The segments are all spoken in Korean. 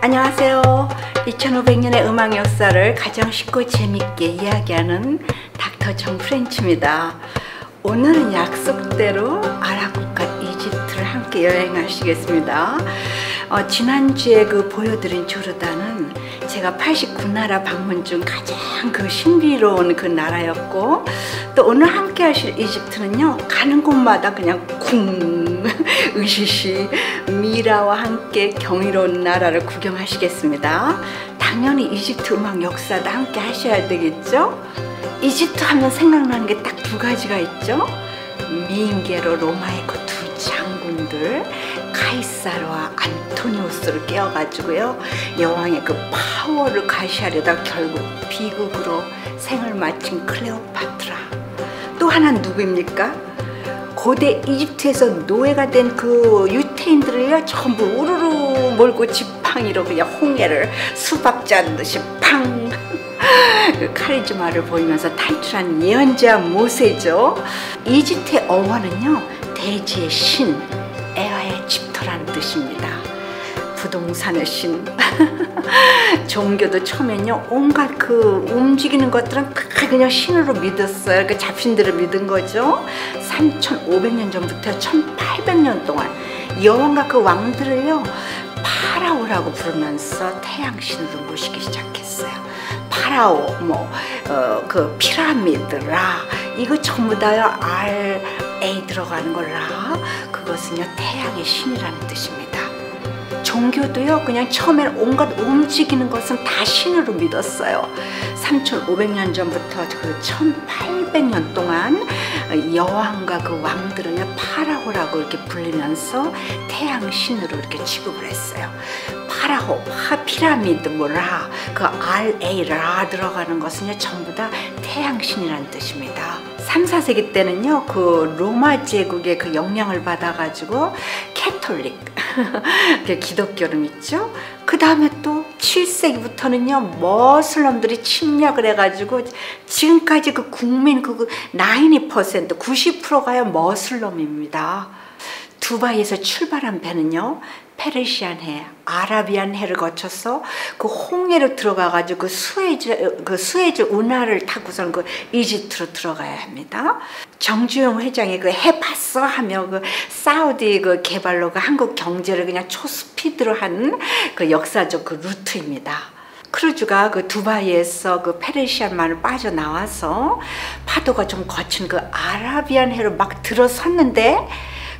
안녕하세요. 2500년의 음악 역사를 가장 쉽고 재밌게 이야기하는 닥터 정 프렌치입니다. 오늘은 약속대로 아랍 국가 이집트를 함께 여행하시겠습니다. 지난주에 보여드린 조르단은 제가 89나라 방문 중 가장 신비로운 나라였고, 또 오늘 함께 하실 이집트는요, 가는 곳마다 그냥 쿵 으시시 미라와 함께 경이로운 나라를 구경하시겠습니다. 당연히 이집트 음악 역사도 함께 하셔야 되겠죠? 이집트 하면 생각나는 게 딱 두 가지가 있죠. 미인계로 로마의 두 장군들 카이사르와 안토니우스를 깨워가지고요, 여왕의 파워를 가시하려다 결국 비극으로 생을 마친 클레오파트라. 또 하나는 누구입니까? 고대 이집트에서 노예가 된 유태인들을요, 전부 우르르 몰고 지팡이로 그냥 홍해를 수박 짜듯이 팡 카리즈마를 보이면서 탈출한 예언자 모세죠. 이집트의 어원은요, 대지의 신, 에아의 집터라는 뜻입니다. 부동산의 신. 종교도 처음엔요, 온갖 움직이는 것들은 그냥 신으로 믿었어요. 잡신들을 믿은 거죠. 3500년 전부터 1800년 동안 여왕과 왕들을요, 파라오라고 부르면서 태양신으로 모시기 시작했어요. 파라오, 피라미드, 라, 이거 전부 다요, RA 들어가는 걸 라, 그것은요, 태양의 신이라는 뜻입니다. 종교도요, 그냥 처음에는 온갖 움직이는 것은 다 신으로 믿었어요. 3500년 전부터 1800년 동안 여왕과 왕들을요, 파라오라고 이렇게 불리면서 태양신으로 이렇게 취급을 했어요. 파라오, 피라미드, 라, RA, 라 들어가는 것은요, 전부 다 태양신이라는 뜻입니다. 3, 4세기 때는요, 로마 제국의 영향을 받아가지고 캐톨릭, 기독교를 믿죠. 그 다음에 또 7세기부터는요, 머슬럼들이 침략을 해가지고 지금까지 국민 90%, 90%가요 머슬럼입니다. 두바이에서 출발한 배는요, 페르시안 해, 아라비안 해를 거쳐서 홍해로 들어가가지고 스웨즈 운하를 타고선 이집트로 들어가야 합니다. 정주영 회장이 해 봤어 하며 사우디 개발로 한국 경제를 그냥 초스피드로 한 역사적 루트입니다. 크루즈가 두바이에서 페르시안만을 빠져나와서 파도가 좀 거친 아라비안 해로 막 들어섰는데,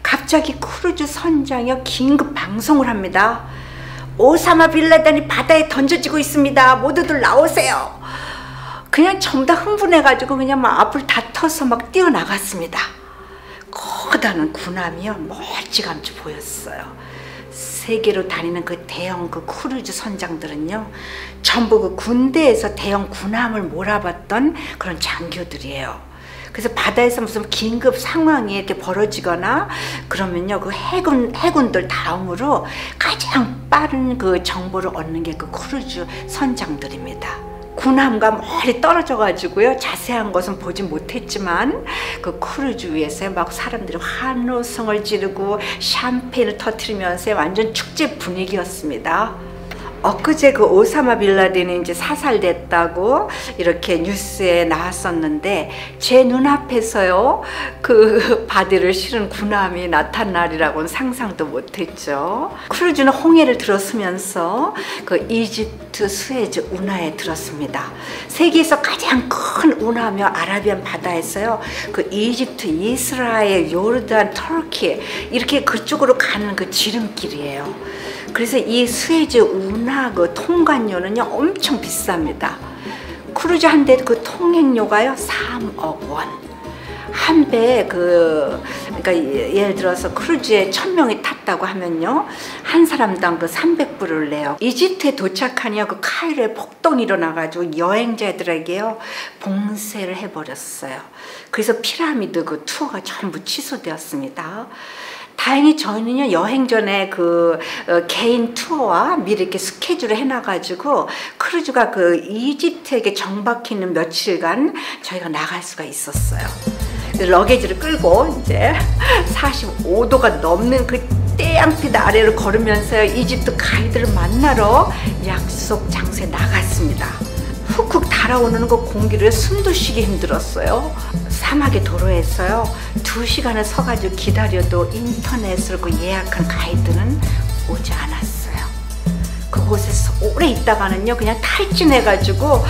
갑자기 크루즈 선장이 긴급 방송을 합니다. 오사마 빌라덴이 바다에 던져지고 있습니다. 모두들 나오세요. 그냥 전부 다 흥분해가지고 그냥 앞을 다 터서 뛰어나갔습니다. 커다란 군함이요, 멀찌감치 보였어요. 세계로 다니는 대형 크루즈 선장들은요, 전부 군대에서 대형 군함을 몰아봤던 그런 장교들이에요. 그래서 바다에서 무슨 긴급 상황이 이렇게 벌어지거나 그러면요, 해군들 다음으로 가장 빠른 정보를 얻는 게 크루즈 선장들입니다. 군함과 멀리 떨어져 가지고요, 자세한 것은 보지 못했지만 크루즈 위에서 막 사람들이 환호성을 지르고 샴페인을 터뜨리면서 완전 축제 분위기였습니다. 엊그제 오사마 빌라덴이 이제 사살됐다고 이렇게 뉴스에 나왔었는데, 제 눈앞에서요, 바디를 실은 군함이 나타나리라고는 상상도 못했죠. 크루즈는 홍해를 들어서면서 이집트 스웨즈 운하에 들었습니다. 세계에서 가장 큰 운하며 아라비안 바다에서요, 이집트, 이스라엘, 요르단, 터키 이렇게 그쪽으로 가는 지름길이에요. 그래서 이 스웨즈 운하 통관료는요, 엄청 비쌉니다. 크루즈 한 대 통행료가요, 3억 원. 한 배에 그러니까 예를 들어서 크루즈에 1000명이 탔다고 하면요, 한 사람당 300불을 내요. 이집트에 도착하니 카이로에 폭동이 일어나가지고 여행자들에게요, 봉쇄를 해버렸어요. 그래서 피라미드 투어가 전부 취소되었습니다. 다행히 저희는요, 여행 전에 개인 투어와 미리 이렇게 스케줄을 해놔가지고 크루즈가 이집트에게 정박해 있는 며칠간 저희가 나갈 수가 있었어요. 러게지를 끌고 이제 45도가 넘는 떼양빛 아래로 걸으면서 이집트 가이드를 만나러 약속 장소에 나갔습니다. 훅훅 달아오르는 그 공기를 숨도 쉬기 힘들었어요. 사막의 도로에서요 2시간을 서가지고 기다려도 인터넷으로 그 예약한 가이드는 오지 않았어요. 그곳에서 오래 있다가는요 그냥 탈진해가지고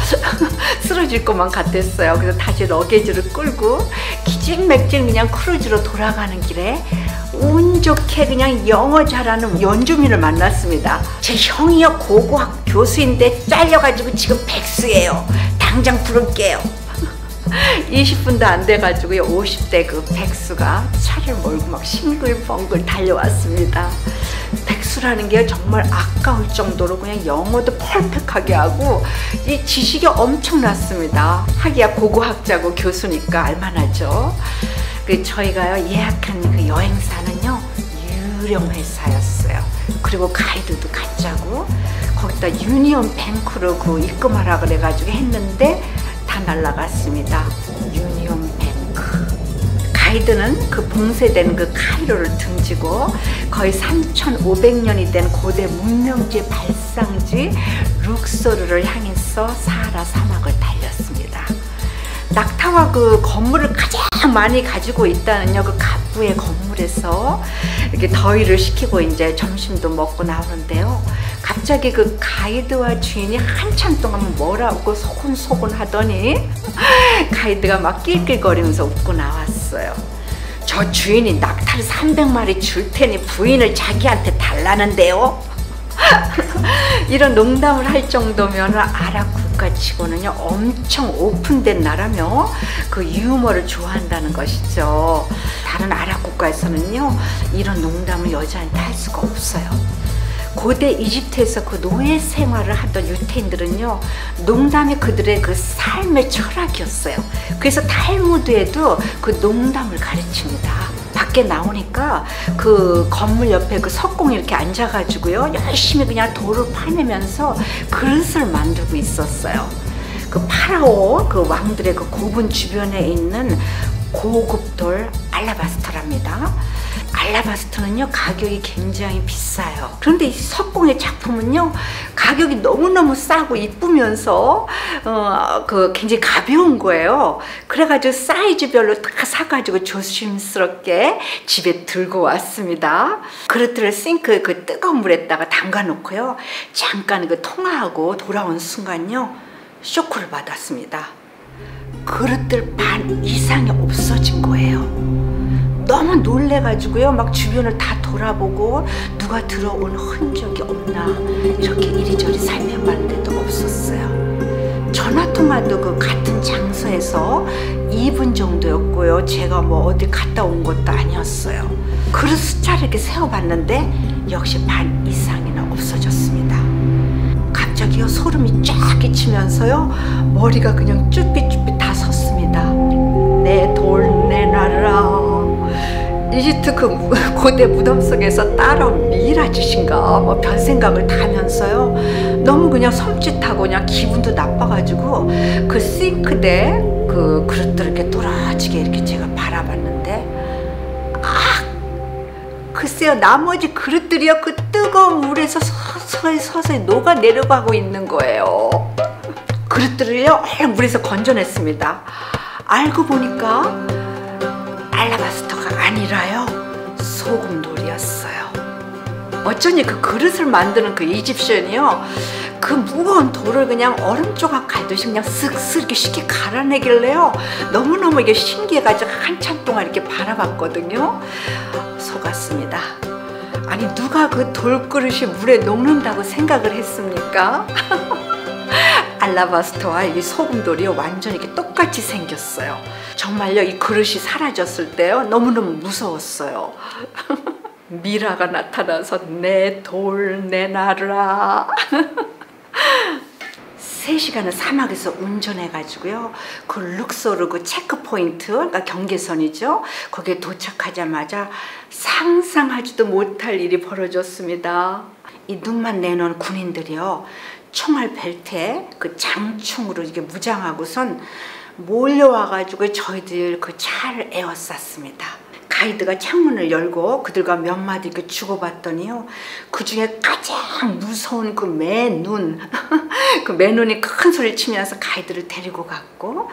쓰러질 것만 같았어요. 그래서 다시 러게지를 끌고 기진맥진 그냥 크루즈로 돌아가는 길에 운 좋게 그냥 영어 잘하는 원주민을 만났습니다. 제 형이요 고고학 교수인데 잘려가지고 지금 백수예요. 당장 부를게요. 20분도 안 돼가지고요 50대 그 백수가 차를 몰고 막 싱글벙글 달려왔습니다. 백수라는 게 정말 아까울 정도로 그냥 영어도 퍼펙트하게 하고 이 지식이 엄청났습니다. 하기야 고고학자고 교수니까 알만하죠. 그 저희가요 예약한 그 여행사는요 유령 회사였어요. 그리고 가이드도 가짜고 거기다 유니온 뱅크로 그 입금하라 그래가지고 했는데 다 날라갔습니다. 유니온 뱅크. 가이드는 그 봉쇄된 그 카이로를 등지고 거의 3,500년이 된 고대 문명지의 발상지 룩소르를 향해서 사하라 사막을 달렸습니다. 낙타와 그 건물을 가장 많이 가지고 있다는요 그 갑부의 건물에서 이렇게 더위를 식히고 이제 점심도 먹고 나오는데요. 갑자기 그 가이드와 주인이 한참 동안 뭐라고 소곤소곤 하더니 가이드가 막 낄낄거리면서 웃고 나왔어요. 저 주인이 낙타를 300마리 줄 테니 부인을 자기한테 달라는데요. 이런 농담을 할 정도면 아랍 국가치고는요 엄청 오픈된 나라며 그 유머를 좋아한다는 것이죠. 다른 아랍 국가에서는요 이런 농담을 여자한테 할 수가 없어요. 고대 이집트에서 그 노예 생활을 하던 유태인들은요 농담이 그들의 그 삶의 철학이었어요. 그래서 탈무드에도 그 농담을 가르칩니다. 밖에 나오니까 그 건물 옆에 그 석공이 이렇게 앉아가지고요 열심히 그냥 돌을 파내면서 그릇을 만들고 있었어요. 그 파라오 그 왕들의 그 고분 주변에 있는 고급 돌 알라바스터랍니다. 알라바스터는요 가격이 굉장히 비싸요. 그런데 이 석공의 작품은요 가격이 너무너무 싸고 이쁘면서 그 굉장히 가벼운 거예요. 그래가지고 사이즈별로 다 사가지고 조심스럽게 집에 들고 왔습니다. 그릇들을 싱크에 그 뜨거운 물에다가 담가 놓고요 잠깐 그 통화하고 돌아온 순간요 쇼크를 받았습니다. 그릇들 반 이상이 없어진 거예요. 너무 놀래가지고요 막 주변을 다 돌아보고 누가 들어온 흔적이 없나 이렇게 이리저리 살펴봤는데도 없었어요. 전화통화도 그 같은 장소에서 2분 정도였고요 제가 뭐 어디 갔다 온 것도 아니었어요. 그릇 숫자를 이렇게 세어봤는데 역시 반 이상이나 없어졌습니다. 갑자기요 소름이 쫙 끼치면서요 머리가 그냥 쭈삣쭈삣 다 섰습니다. 내 돌 내놔라. 이집트 그 고대 무덤 속에서 따라온 미라짓인가 뭐 별 생각을 다 하면서요 너무 그냥 섬찟하고 그냥 기분도 나빠가지고 그 싱크대 그 그릇들을 이렇게 또라지게 이렇게 제가 바라봤는데 글쎄요 나머지 그릇들이요 그 뜨거운 물에서 서서히 녹아 내려가고 있는 거예요. 그릇들을요 얼른 물에서 건져냈습니다. 알고 보니까 알라바스터가 아니라요 소금돌이었어요. 어쩌니 그 그릇을 만드는 그 이집션이요 그 무거운 돌을 그냥 얼음 조각 갈듯이 그냥 쓱쓱 이렇게 쉽게 갈아내길래요 너무너무 이게 신기해가지고 한참 동안 이렇게 바라봤거든요. 속았습니다. 아니 누가 그 돌그릇이 물에 녹는다고 생각을 했습니까? 알라바스터와 이 소금돌이 완전히 이렇게 똑같이 생겼어요. 정말요 이 그릇이 사라졌을 때요 너무너무 무서웠어요. 미라가 나타나서 내 돌 내놔라. 3시간을 사막에서 운전해가지고요 그 룩소르 그 체크포인트 그러니까 경계선이죠 거기에 도착하자마자 상상하지도 못할 일이 벌어졌습니다. 이 눈만 내놓은 군인들이요 총알 벨트에 그 장충으로 이게 무장하고선 몰려와가지고 저희들 그 차를 에워쌌습니다. 가이드가 창문을 열고 그들과 몇 마디 이렇게 주고받더니요, 그 중에 가장 무서운 그 매눈 그 매눈이 큰 소리를 치면서 가이드를 데리고 갔고,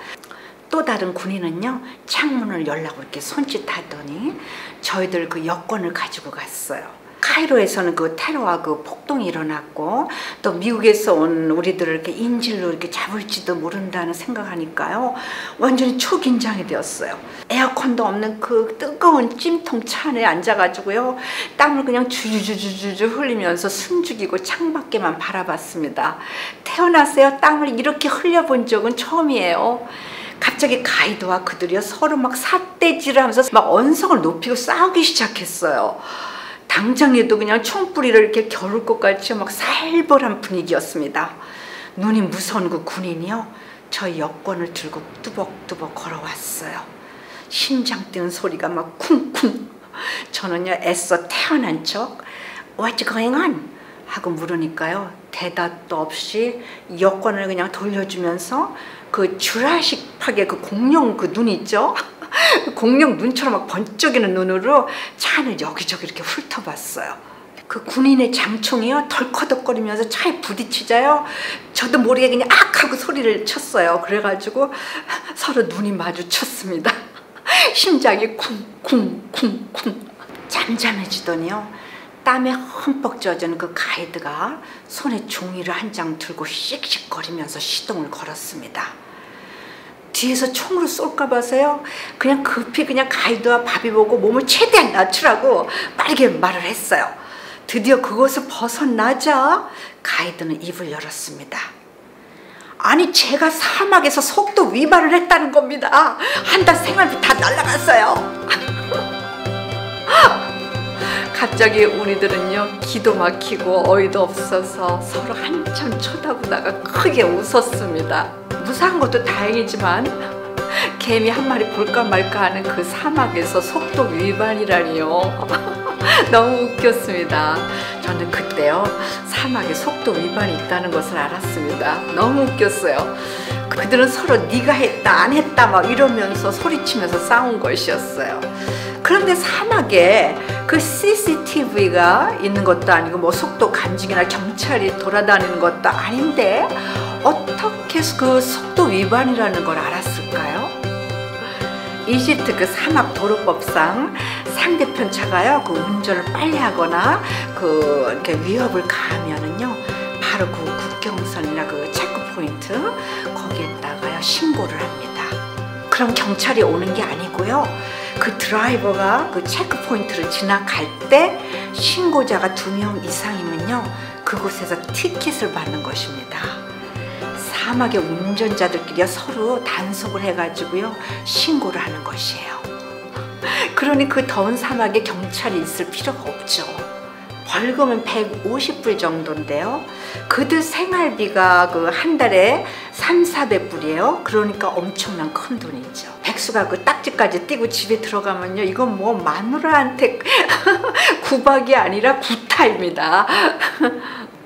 또 다른 군인은요 창문을 열라고 이렇게 손짓하더니 저희들 그 여권을 가지고 갔어요. 카이로에서는 그 테러와 그 폭동이 일어났고, 또 미국에서 온 우리들을 이렇게 인질로 이렇게 잡을지도 모른다는 생각하니까요 완전히 초긴장이 되었어요. 에어컨도 없는 그 뜨거운 찜통 차 안에 앉아가지고요 땀을 그냥 주주주주주 흘리면서 숨죽이고 창밖에만 바라봤습니다. 태어나서요 땀을 이렇게 흘려본 적은 처음이에요. 갑자기 가이드와 그들이요 서로 막 삿대질을 하면서 막 언성을 높이고 싸우기 시작했어요. 당장에도 그냥 총뿌리를 이렇게 겨룰 것 같이 막 살벌한 분위기였습니다. 눈이 무서운 그 군인이요 저희 여권을 들고 뚜벅뚜벅 걸어왔어요. 심장 뛰는 소리가 막 쿵쿵. 저는요 애써 태어난 척 What's going on? 하고 물으니까요 대답도 없이 여권을 그냥 돌려주면서 그 주라식 파게 그 공룡 그 눈 있죠? 공룡 눈처럼 막 번쩍이는 눈으로 차 안을 여기저기 이렇게 훑어봤어요. 그 군인의 장총이요 덜커덕거리면서 차에 부딪히자요 저도 모르게 그냥 악 하고 소리를 쳤어요. 그래가지고 서로 눈이 마주쳤습니다. 심장이 쿵쿵쿵쿵. 잠잠해지더니요 땀에 흠뻑 젖은 그 가이드가 손에 종이를 한 장 들고 씩씩거리면서 시동을 걸었습니다. 뒤에서 총으로 쏠까 봐서요 그냥 급히 그냥 가이드와 바비 보고 몸을 최대한 낮추라고 빠르게 말을 했어요. 드디어 그곳을 벗어나자 가이드는 입을 열었습니다. 아니 제가 사막에서 속도 위반을 했다는 겁니다. 한 달 생활비 다 날라갔어요. 갑자기 우리들은요 기도 막히고 어이도 없어서 서로 한참 쳐다보다가 크게 웃었습니다. 무사한 것도 다행이지만 개미 한 마리 볼까 말까 하는 그 사막에서 속도 위반이라니요. 너무 웃겼습니다. 저는 그때요 사막에 속도 위반이 있다는 것을 알았습니다. 너무 웃겼어요. 그들은 서로 네가 했다 안 했다 막 이러면서 소리치면서 싸운 것이었어요. 그런데 사막에 그 CCTV가 있는 것도 아니고 뭐 속도 감지기나 경찰이 돌아다니는 것도 아닌데 어떻게 그 속도 위반이라는 걸 알았을까요? 이집트 그 사막 도로법상 상대편 차가요 그 운전을 빨리 하거나 그 이렇게 위협을 가하면은요 바로 그 국경선이나 그 체크포인트 거기에다가요 신고를 합니다. 그럼 경찰이 오는 게 아니고요 그 드라이버가 그 체크포인트를 지나갈 때 신고자가 2명 이상이면요 그곳에서 티켓을 받는 것입니다. 사막의 운전자들끼리 서로 단속을 해가지고요 신고를 하는 것이에요. 그러니 그 더운 사막에 경찰이 있을 필요가 없죠. 벌금은 150불 정도인데요 그들 생활비가 그 한 달에 300~400불이에요. 그러니까 엄청난 큰 돈이죠. 백수가 그 딱지까지 띄고 집에 들어가면요 이건 뭐 마누라한테 구박이 아니라 구타입니다.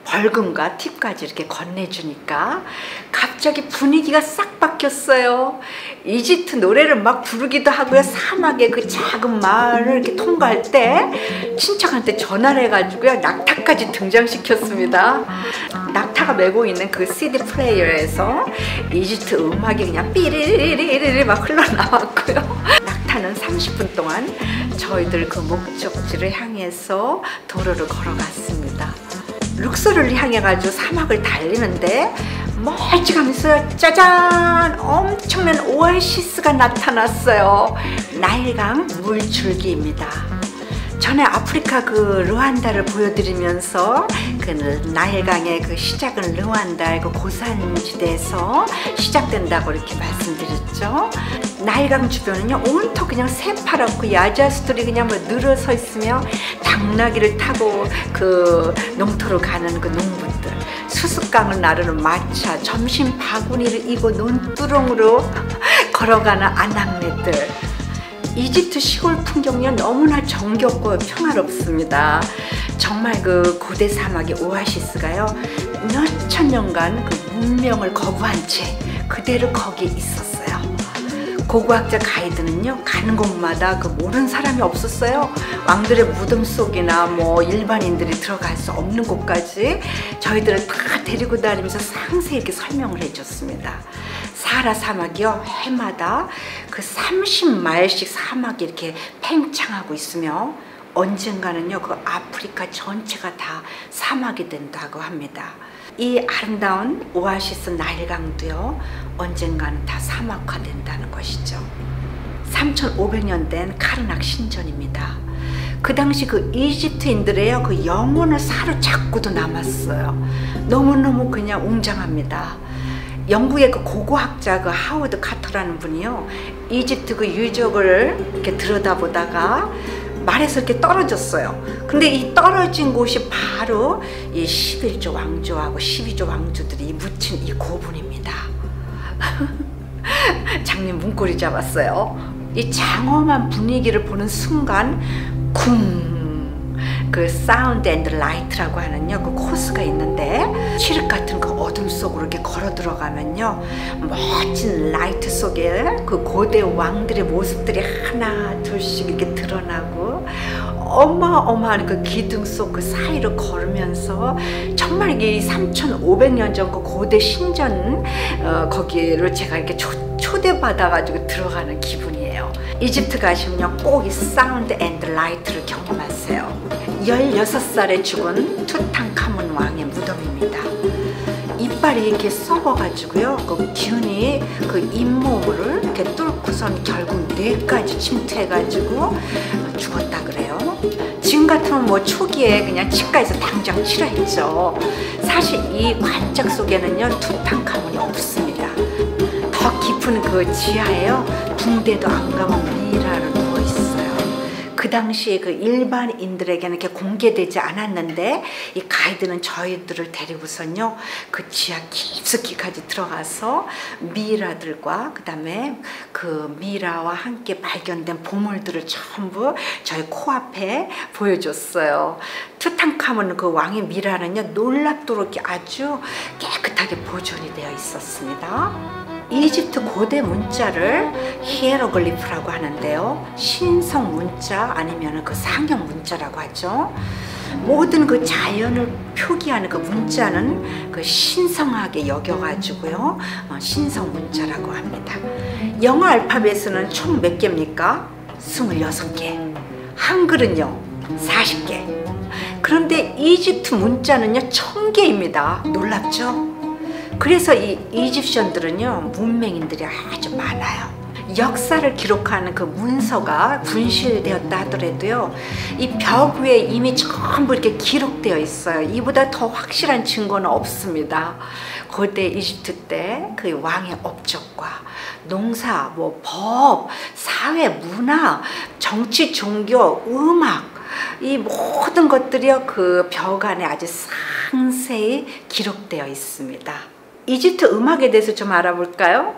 벌금과 팁까지 이렇게 건네주니까 갑자기 분위기가 싹 바뀌었어요. 이집트 노래를 막 부르기도 하고요. 사막의 그 작은 마을을 이렇게 통과할 때 친척한테 전화를 해가지고요 낙타까지 등장시켰습니다. 낙타가 메고 있는 그 CD 플레이어에서 이집트 음악이 그냥 삐리리리리리 막 흘러나왔고요. 낙타는 30분 동안 저희들 그 목적지를 향해서 도로를 걸어갔습니다. 룩소르를 향해 가지고 사막을 달리는데 멀찌감치 짜잔 엄청난 오아시스가 나타났어요. 나일강 물줄기입니다. 전에 아프리카 그 르완다를 보여드리면서 그 나일강의 그 시작은 르완다의 그 고산지대에서 시작된다고 이렇게 말씀드렸죠. 나일강 주변은요 온통 그냥 새파랗고 야자수들이 그냥 뭐 늘어서 있으며 당나귀를 타고 그 농토로 가는 그 농부들, 수수깡을 나르는 마차, 점심 바구니를 이고 논두렁으로 걸어가는 아낙네들. 이집트 시골 풍경이 너무나 정겹고 평화롭습니다. 정말 그 고대 사막의 오아시스가요 몇천 년간 그 문명을 거부한 채 그대로 거기 있었어요. 고고학자 가이드는요, 가는 곳마다 그 모르는 사람이 없었어요. 왕들의 무덤 속이나 뭐 일반인들이 들어갈 수 없는 곳까지 저희들을 다 데리고 다니면서 상세히 이렇게 설명을 해줬습니다. 사하라 사막이요, 해마다 그 30마일씩 사막이 이렇게 팽창하고 있으며 언젠가는요, 그 아프리카 전체가 다 사막이 된다고 합니다. 이 아름다운 오아시스 나일강도요, 언젠가는 다 사막화된다는 것이죠. 3500년 된 카르낙 신전입니다. 그 당시 그 이집트인들의 그 영혼을 사로잡고도 남았어요. 너무너무 그냥 웅장합니다. 영국의 그 고고학자 그 하워드 카터라는 분이요, 이집트 그 유적을 이렇게 들여다보다가 말에서 이렇게 떨어졌어요. 근데 이 떨어진 곳이 바로 이 11조 왕조하고 12조 왕조들이 묻힌 이 고분입니다. 장님 문고리 잡았어요. 이 장엄한 분위기를 보는 순간 쿵! 그 사운드 앤드 라이트라고 하는요, 그 코스가 있는데 칠흑 같은 그 어둠 속으로 이렇게 걸어 들어가면요, 멋진 라이트 속에 그 고대 왕들의 모습들이 하나 둘씩 이렇게 드러나고 어마어마한 그 기둥 속 그 사이로 걸으면서 정말 이게 3500년 전 그 고대 신전 거기를 제가 이렇게 초대받아가지고 들어가는 기분이에요. 이집트 가시면요, 꼭 이 사운드 앤드 라이트를 경험하세요. 16살에 죽은 투탕카문 왕의 무덤입니다. 이빨이 이렇게 썩어가지고요, 그 균이 그 잇몸을 이렇게 뚫고선 결국 뇌까지 침투해가지고 죽었다 그래요. 지금 같으면 뭐 초기에 그냥 치과에서 당장 치료했죠. 사실 이 관짝 속에는요, 투탕카문이 없습니다. 더 깊은 그 지하에요, 붕대도 안 감은 미라를 누워있어요. 그 당시에 그 일반인들에게는 이렇게 공개되지 않았는데 이 가이드는 저희들을 데리고선요, 그 지하 깊숙이까지 들어가서 미라들과 그 다음에 그 미라와 함께 발견된 보물들을 전부 저희 코앞에 보여줬어요. 투탕카문 그 왕의 미라는요, 놀랍도록 아주 깨끗하게 보존이 되어 있었습니다. 이집트 고대 문자를 히에로글리프라고 하는데요, 신성 문자 아니면 그 상형 문자라고 하죠. 모든 그 자연을 표기하는 그 문자는 그 신성하게 여겨가지고요, 신성 문자라고 합니다. 영어 알파벳은 총 몇 개입니까? 26개. 한글은요 40개. 그런데 이집트 문자는요 1000개입니다. 놀랍죠? 그래서 이 이집션들은요, 문맹인들이 아주 많아요. 역사를 기록하는 그 문서가 분실되었다 하더라도요, 이 벽 위에 이미 전부 이렇게 기록되어 있어요. 이보다 더 확실한 증거는 없습니다. 고대 이집트 때 그 왕의 업적과 농사, 뭐 법, 사회, 문화, 정치, 종교, 음악, 이 모든 것들이요, 그 벽 안에 아주 상세히 기록되어 있습니다. 이집트 음악에 대해서 좀 알아볼까요?